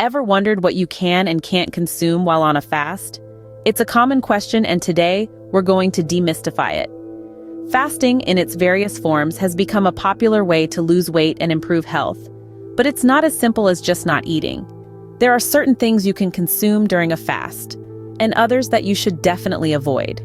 Ever wondered what you can and can't consume while on a fast? It's a common question, and today we're going to demystify it. Fasting, in its various forms, has become a popular way to lose weight and improve health. But it's not as simple as just not eating. There are certain things you can consume during a fast, and others that you should definitely avoid.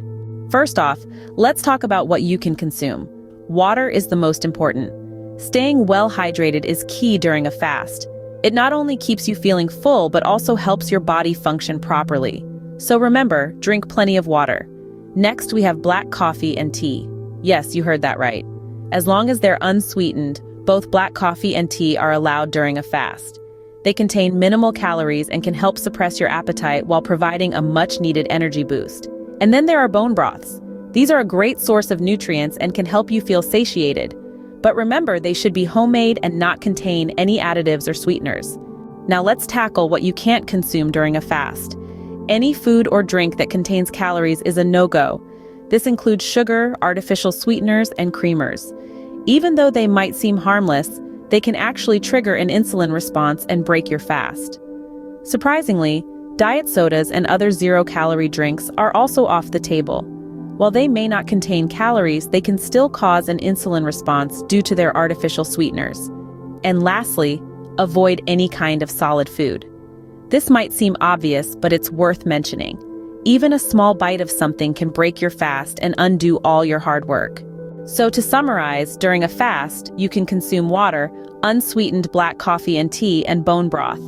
First off, let's talk about what you can consume. Water is the most important. Staying well hydrated is key during a fast. It not only keeps you feeling full, but also helps your body function properly. So remember, drink plenty of water. Next, we have black coffee and tea. Yes, you heard that right. As long as they're unsweetened, both black coffee and tea are allowed during a fast. They contain minimal calories and can help suppress your appetite while providing a much-needed energy boost. And then there are bone broths. These are a great source of nutrients and can help you feel satiated. But remember, they should be homemade and not contain any additives or sweeteners. Now let's tackle what you can't consume during a fast. Any food or drink that contains calories is a no-go. This includes sugar, artificial sweeteners, and creamers. Even though they might seem harmless, they can actually trigger an insulin response and break your fast. Surprisingly, diet sodas and other zero-calorie drinks are also off the table. While they may not contain calories, they can still cause an insulin response due to their artificial sweeteners. And lastly, avoid any kind of solid food. This might seem obvious, but it's worth mentioning. Even a small bite of something can break your fast and undo all your hard work. So to summarize, during a fast, you can consume water, unsweetened black coffee and tea, and bone broth.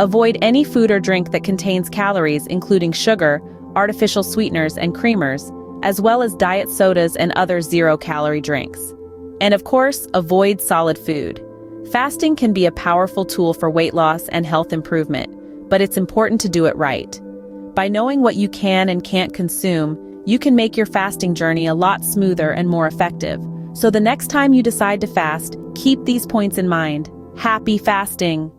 Avoid any food or drink that contains calories, including sugar, artificial sweeteners, and creamers, as well as diet sodas and other zero-calorie drinks. And of course, avoid solid food. Fasting can be a powerful tool for weight loss and health improvement, but it's important to do it right. By knowing what you can and can't consume, you can make your fasting journey a lot smoother and more effective. So the next time you decide to fast, keep these points in mind. Happy fasting!